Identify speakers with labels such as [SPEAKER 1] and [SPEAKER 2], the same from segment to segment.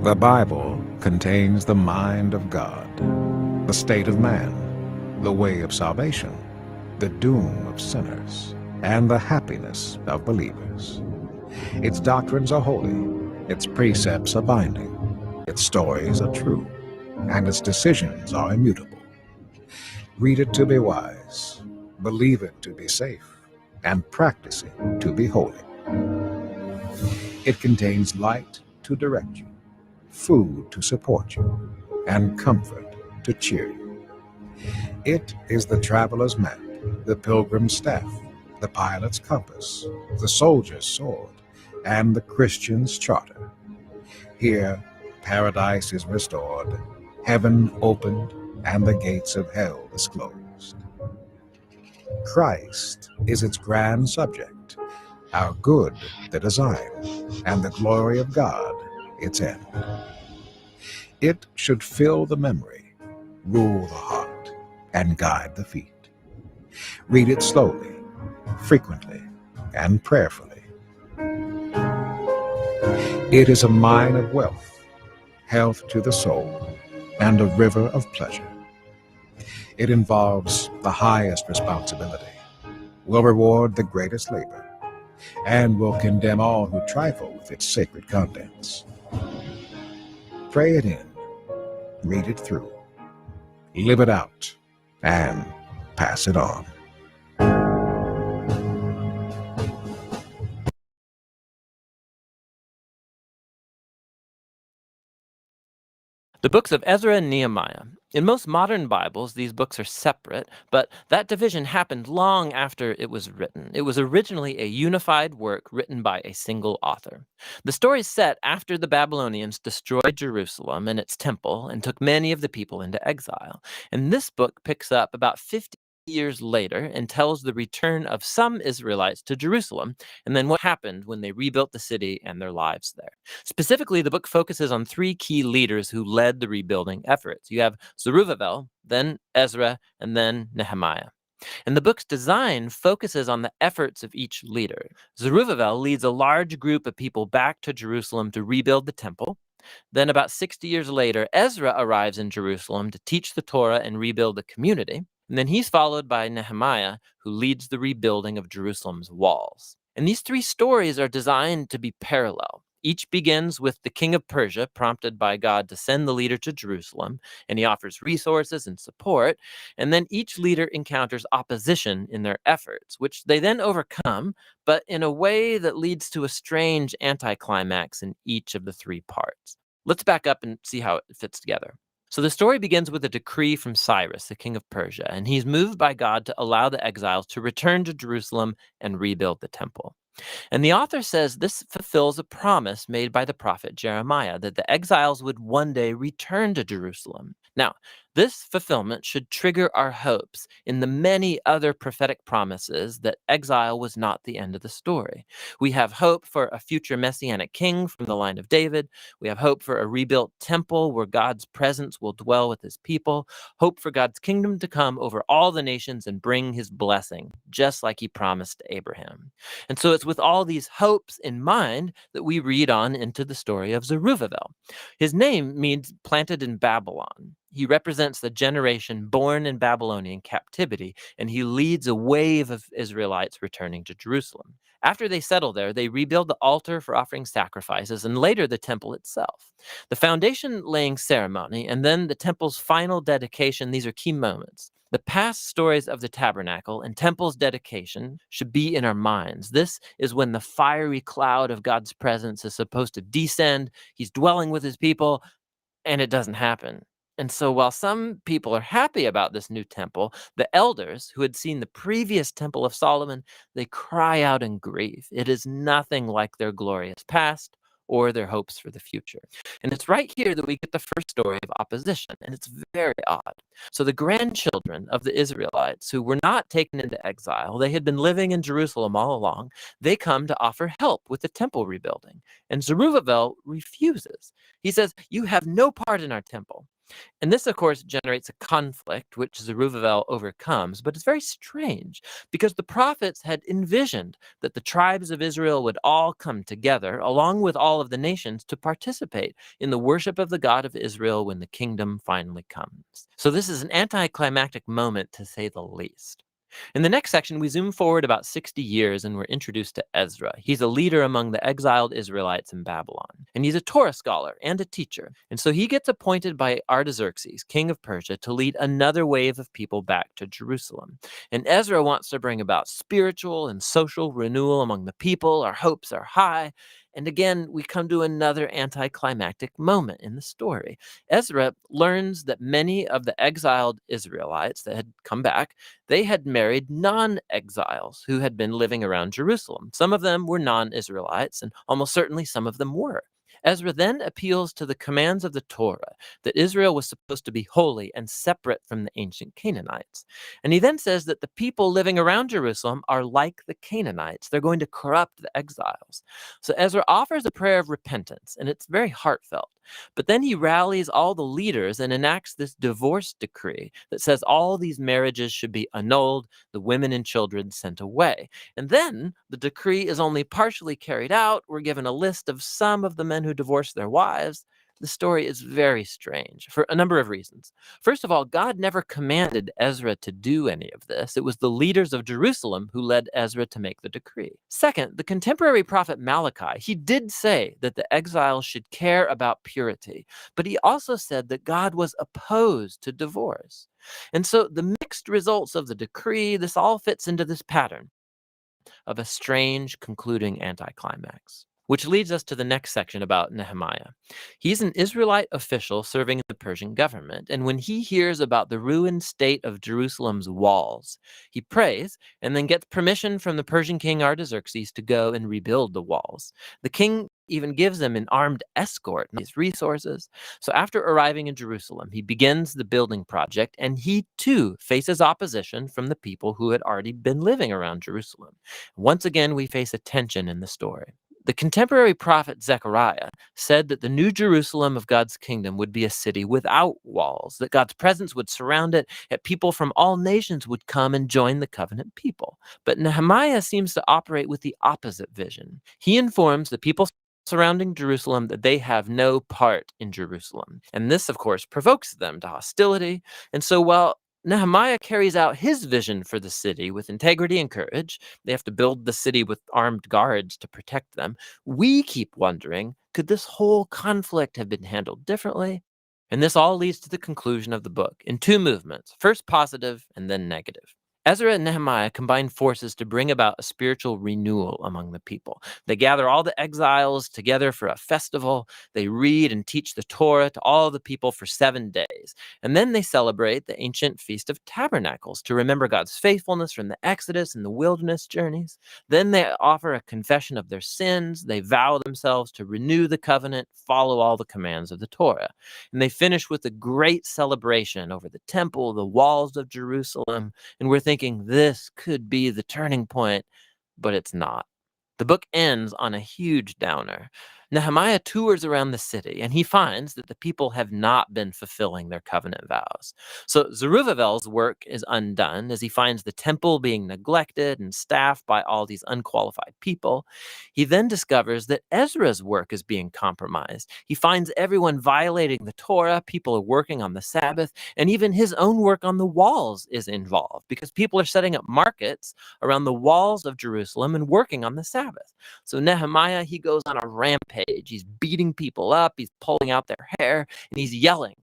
[SPEAKER 1] The Bible contains the mind of God, the state of man, the way of salvation, the doom of sinners, and the happiness of believers. Its doctrines are holy, its precepts are binding, its stories are true, and its decisions are immutable. Read it to be wise, believe it to be safe, and practice it to be holy. It contains light to direct you, food to support you, and comfort to cheer you. It is the traveler's map, the pilgrim's staff, the pilot's compass, the soldier's sword, and the Christian's charter. Here, paradise is restored, heaven opened, and the gates of hell disclosed. Christ is its grand subject, our good the design, and the glory of God its end. It should fill the memory, rule the heart, and guide the feet. Read it slowly, frequently, and prayerfully. It is a mine of wealth, health to the soul, and a river of pleasure. It involves the highest responsibility, will reward the greatest labor, and will condemn all who trifle with its sacred contents. Pray it in, read it through, live it out, and pass it on.
[SPEAKER 2] The books of Ezra and Nehemiah. In most modern Bibles, these books are separate, but that division happened long after it was written. It was originally a unified work written by a single author. The story is set after the Babylonians destroyed Jerusalem and its temple and took many of the people into exile. And this book picks up about 50 years later and tells the return of some Israelites to Jerusalem, and then what happened when they rebuilt the city and their lives there. Specifically, the book focuses on three key leaders who led the rebuilding efforts. You have Zerubbabel, then Ezra, and then Nehemiah. And the book's design focuses on the efforts of each leader. Zerubbabel leads a large group of people back to Jerusalem to rebuild the temple. Then, about 60 years later, Ezra arrives in Jerusalem to teach the Torah and rebuild the community. And then he's followed by Nehemiah, who leads the rebuilding of Jerusalem's walls. And these three stories are designed to be parallel. Each begins with the king of Persia, prompted by God to send the leader to Jerusalem, and he offers resources and support. And then each leader encounters opposition in their efforts, which they then overcome, but in a way that leads to a strange anticlimax in each of the three parts. Let's back up and see how it fits together. So the story begins with a decree from Cyrus, the king of Persia, and he's moved by God to allow the exiles to return to Jerusalem and rebuild the temple. And the author says this fulfills a promise made by the prophet Jeremiah that the exiles would one day return to Jerusalem. Now, this fulfillment should trigger our hopes in the many other prophetic promises that exile was not the end of the story. We have hope for a future messianic king from the line of David. We have hope for a rebuilt temple where God's presence will dwell with his people. Hope for God's kingdom to come over all the nations and bring his blessing, just like he promised Abraham. And so it's with all these hopes in mind that we read on into the story of Zerubbabel. His name means planted in Babylon. He represents the generation born in Babylonian captivity, and he leads a wave of Israelites returning to Jerusalem. After they settle there, they rebuild the altar for offering sacrifices and later the temple itself. The foundation laying ceremony and then the temple's final dedication, these are key moments. The past stories of the tabernacle and temple's dedication should be in our minds. This is when the fiery cloud of God's presence is supposed to descend. He's dwelling with his people, and it doesn't happen. And so while some people are happy about this new temple, the elders who had seen the previous temple of Solomon, they cry out in grief. It is nothing like their glorious past or their hopes for the future. And it's right here that we get the first story of opposition, and it's very odd. So the grandchildren of the Israelites who were not taken into exile, they had been living in Jerusalem all along, they come to offer help with the temple rebuilding. And Zerubbabel refuses. He says, "You have no part in our temple." And this, of course, generates a conflict, which Zerubbabel overcomes. But it's very strange because the prophets had envisioned that the tribes of Israel would all come together, along with all of the nations, to participate in the worship of the God of Israel when the kingdom finally comes. So this is an anticlimactic moment, to say the least. In the next section, we zoom forward about 60 years and we're introduced to Ezra. He's a leader among the exiled Israelites in Babylon, and he's a Torah scholar and a teacher. And so he gets appointed by Artaxerxes, king of Persia, to lead another wave of people back to Jerusalem. And Ezra wants to bring about spiritual and social renewal among the people. Our hopes are high. And again, we come to another anticlimactic moment in the story. Ezra learns that many of the exiled Israelites that had come back, they had married non-exiles who had been living around Jerusalem. Some of them were non-Israelites, and almost certainly some of them were. Ezra then appeals to the commands of the Torah, that Israel was supposed to be holy and separate from the ancient Canaanites. And he then says that the people living around Jerusalem are like the Canaanites. They're going to corrupt the exiles. So Ezra offers a prayer of repentance, and it's very heartfelt. But then he rallies all the leaders and enacts this divorce decree that says all these marriages should be annulled, the women and children sent away. And then the decree is only partially carried out. We're given a list of some of the men who divorced their wives. The story is very strange for a number of reasons. First of all, God never commanded Ezra to do any of this. It was the leaders of Jerusalem who led Ezra to make the decree. Second, the contemporary prophet Malachi, he did say that the exiles should care about purity, but he also said that God was opposed to divorce. And so the mixed results of the decree, this all fits into this pattern of a strange concluding anticlimax. Which leads us to the next section about Nehemiah. He's an Israelite official serving in the Persian government, and when he hears about the ruined state of Jerusalem's walls, he prays and then gets permission from the Persian king Artaxerxes to go and rebuild the walls. The king even gives him an armed escort and these resources. So after arriving in Jerusalem, he begins the building project, and he too faces opposition from the people who had already been living around Jerusalem. Once again, we face a tension in the story. The contemporary prophet Zechariah said that the new Jerusalem of God's kingdom would be a city without walls, that God's presence would surround it, and people from all nations would come and join the covenant people. But Nehemiah seems to operate with the opposite vision. He informs the people surrounding Jerusalem that they have no part in Jerusalem. And this, of course, provokes them to hostility. And so while Nehemiah carries out his vision for the city with integrity and courage, they have to build the city with armed guards to protect them. We keep wondering, could this whole conflict have been handled differently? And this all leads to the conclusion of the book in two movements, first positive and then negative. Ezra and Nehemiah combine forces to bring about a spiritual renewal among the people. They gather all the exiles together for a festival. They read and teach the Torah to all the people for 7 days. And then they celebrate the ancient Feast of Tabernacles to remember God's faithfulness from the Exodus and the wilderness journeys. Then they offer a confession of their sins. They vow themselves to renew the covenant, follow all the commands of the Torah. And they finish with a great celebration over the temple, the walls of Jerusalem. And we're thinking this could be the turning point, but it's not. The book ends on a huge downer. Nehemiah tours around the city, and he finds that the people have not been fulfilling their covenant vows. So Zerubbabel's work is undone as he finds the temple being neglected and staffed by all these unqualified people. He then discovers that Ezra's work is being compromised. He finds everyone violating the Torah, people are working on the Sabbath, and even his own work on the walls is involved because people are setting up markets around the walls of Jerusalem and working on the Sabbath. So Nehemiah, he goes on a rampage. He's beating people up, he's pulling out their hair, and he's yelling,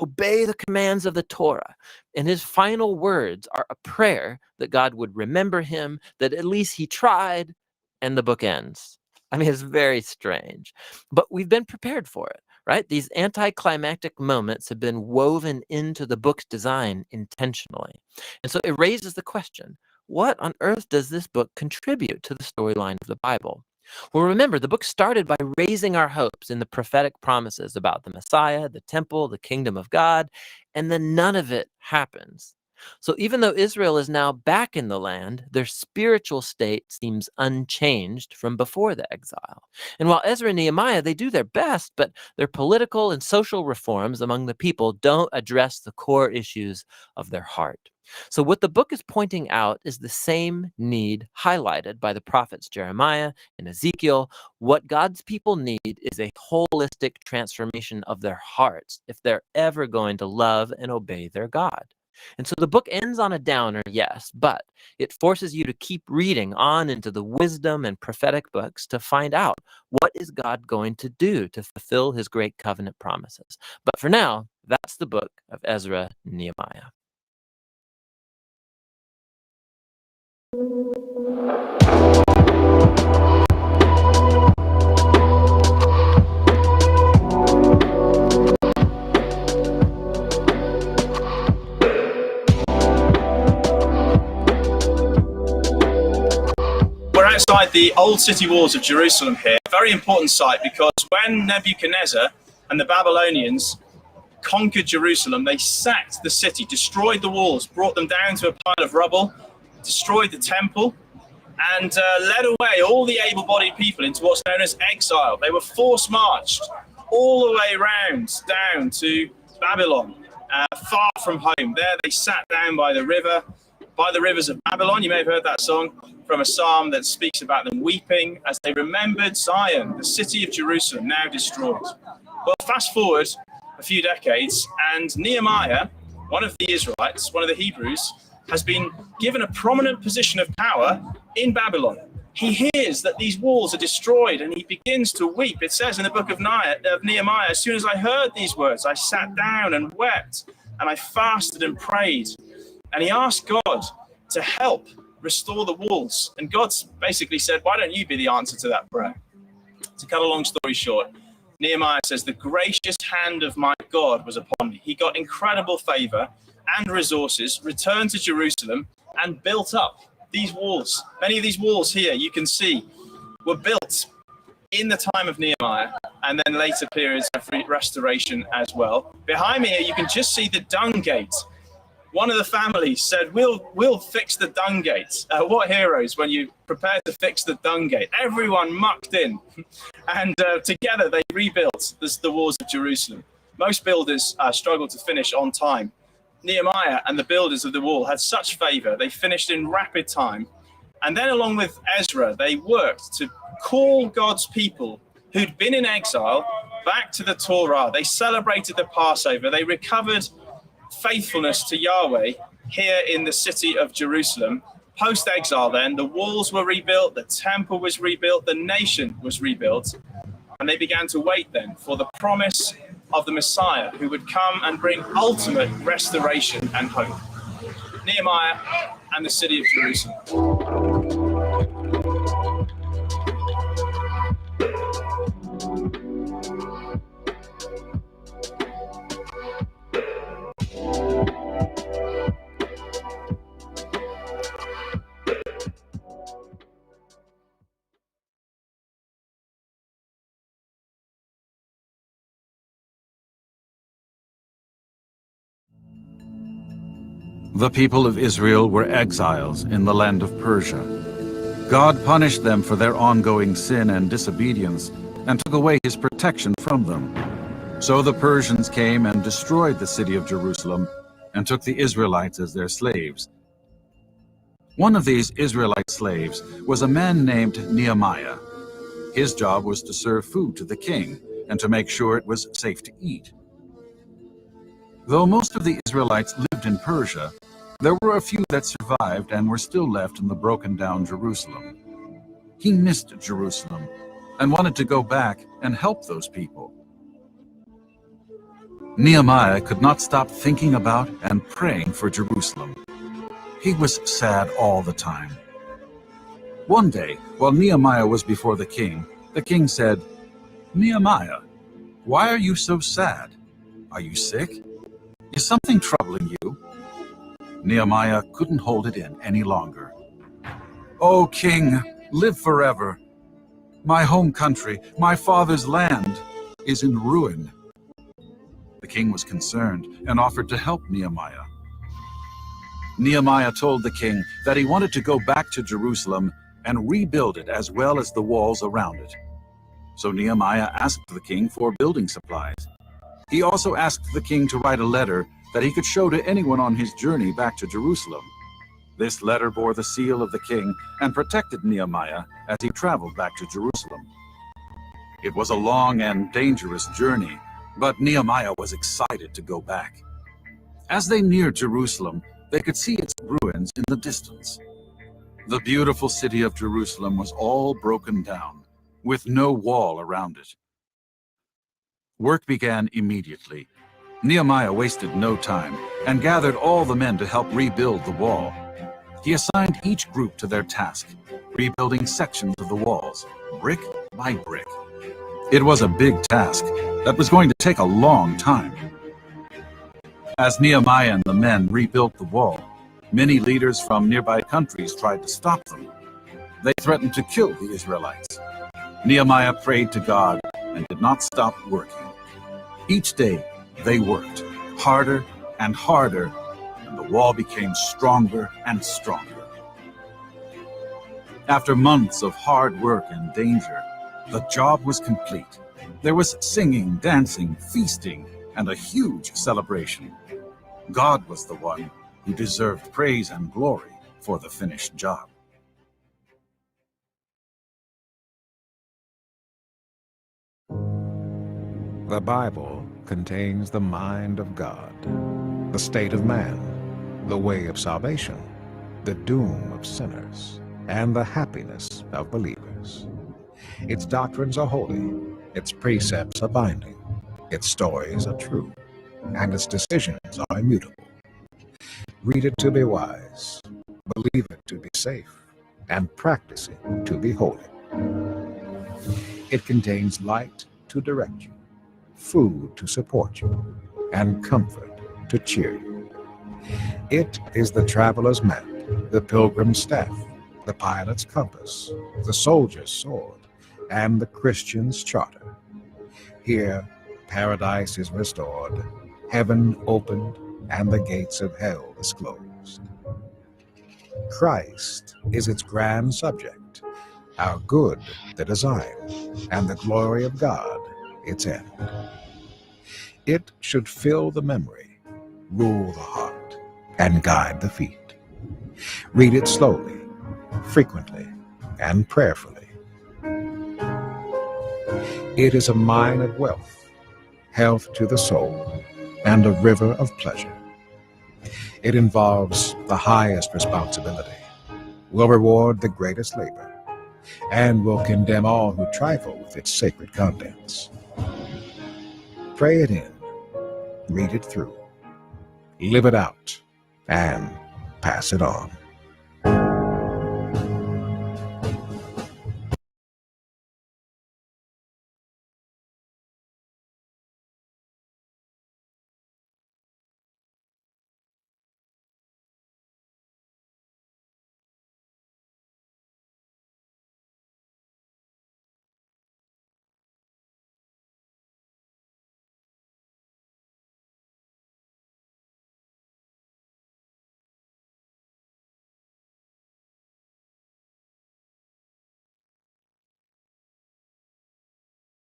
[SPEAKER 2] "Obey the commands of the Torah." And his final words are a prayer that God would remember him, that at least he tried, and the book ends. I mean, it's very strange, but we've been prepared for it, right? These anticlimactic moments have been woven into the book's design intentionally. And so it raises the question, what on earth does this book contribute to the storyline of the Bible? Well, remember, the book started by raising our hopes in the prophetic promises about the Messiah, the temple, the kingdom of God, and then none of it happens. So even though Israel is now back in the land, their spiritual state seems unchanged from before the exile. And while Ezra and Nehemiah, they do their best, but their political and social reforms among the people don't address the core issues of their heart. So what the book is pointing out is the same need highlighted by the prophets Jeremiah and Ezekiel. What God's people need is a holistic transformation of their hearts if they're ever going to love and obey their God. And so the book ends on a downer, yes, but it forces you to keep reading on into the wisdom and prophetic books to find out what is God going to do to fulfill his great covenant promises. But for now, that's the book of Ezra and Nehemiah.
[SPEAKER 3] We're outside the old city walls of Jerusalem here. A very important site because when Nebuchadnezzar and the Babylonians conquered Jerusalem, they sacked the city, destroyed the walls, brought them down to a pile of rubble, destroyed the temple, and led away all the able-bodied people into what's known as exile. They were force-marched all the way around down to Babylon, far from home. There they sat down by the rivers of Babylon. You may have heard that song from a psalm that speaks about them weeping as they remembered Zion, the city of Jerusalem, now destroyed. Well, fast forward a few decades, and Nehemiah, one of the Israelites, one of the Hebrews, has been given a prominent position of power in Babylon. He hears that these walls are destroyed and he begins to weep. It says in the book of Nehemiah, as soon as I heard these words, I sat down and wept, and I fasted and prayed. And he asked God to help restore the walls. And God basically said, why don't you be the answer to that prayer? To cut a long story short, Nehemiah says, the gracious hand of my God was upon me. He got incredible favor and resources, returned to Jerusalem, and built up these walls. Many of these walls here, you can see, were built in the time of Nehemiah, and then later periods of restoration as well. Behind me here, you can just see the dung gate. One of the families said, we'll fix the dung gate. What heroes when you prepare to fix the dung gate. Everyone mucked in, and together they rebuilt the walls of Jerusalem. Most builders struggle to finish on time. Nehemiah and the builders of the wall had such favor, they finished in rapid time. And then along with Ezra, they worked to call God's people who'd been in exile back to the Torah. They celebrated the Passover. They recovered faithfulness to Yahweh here in the city of Jerusalem. Post-exile then, the walls were rebuilt, the temple was rebuilt, the nation was rebuilt, and they began to wait then for the promise of the Messiah who would come and bring ultimate restoration and hope. Nehemiah and the city of Jerusalem.
[SPEAKER 4] The people of Israel were exiles in the land of Persia. God punished them for their ongoing sin and disobedience and took away his protection from them. So the Persians came and destroyed the city of Jerusalem and took the Israelites as their slaves. One of these Israelite slaves was a man named Nehemiah. His job was to serve food to the king and to make sure it was safe to eat. Though most of the Israelites lived in Persia, there were a few that survived and were still left in the broken-down Jerusalem. He missed Jerusalem and wanted to go back and help those people. Nehemiah could not stop thinking about and praying for Jerusalem. He was sad all the time. One day, while Nehemiah was before the king said, "Nehemiah, why are you so sad? Are you sick? Is something troubling you?" Nehemiah couldn't hold it in any longer. "O king, live forever. My home country, my father's land, is in ruin." The king was concerned and offered to help Nehemiah. Nehemiah told the king that he wanted to go back to Jerusalem and rebuild it as well as the walls around it. So Nehemiah asked the king for building supplies. He also asked the king to write a letter that he could show to anyone on his journey back to Jerusalem. This letter bore the seal of the king and protected Nehemiah as he traveled back to Jerusalem. It was a long and dangerous journey, but Nehemiah was excited to go back. As they neared Jerusalem, they could see its ruins in the distance. The beautiful city of Jerusalem was all broken down, with no wall around it. Work began immediately. Nehemiah wasted no time and gathered all the men to help rebuild the wall. He assigned each group to their task, rebuilding sections of the walls, brick by brick. It was a big task that was going to take a long time. As Nehemiah and the men rebuilt the wall, many leaders from nearby countries tried to stop them. They threatened to kill the Israelites. Nehemiah prayed to God and did not stop working. Each day they worked harder and harder, and the wall became stronger and stronger. After months of hard work and danger, the job was complete. There was singing, dancing, feasting, and a huge celebration. God was the one who deserved praise and glory for the finished job.
[SPEAKER 1] The Bible contains the mind of God, the state of man, the way of salvation, the doom of sinners, and the happiness of believers. Its doctrines are holy, its precepts are binding, its stories are true, and its decisions are immutable. Read it to be wise, believe it to be safe, and practice it to be holy. It contains light to direct you, food to support you, and comfort to cheer you. It is the traveler's map, the pilgrim's staff, the pilot's compass, the soldier's sword, and the Christian's charter. Here, paradise is restored, heaven opened, and the gates of hell disclosed. Christ is its grand subject, our good the design, and the glory of God its end. It should fill the memory, rule the heart, and guide the feet. Read it slowly, frequently, and prayerfully. It is a mine of wealth, health to the soul, and a river of pleasure. It involves the highest responsibility, will reward the greatest labor, and will condemn all who trifle with its sacred contents. Pray it in, read it through, live it out, and pass it on.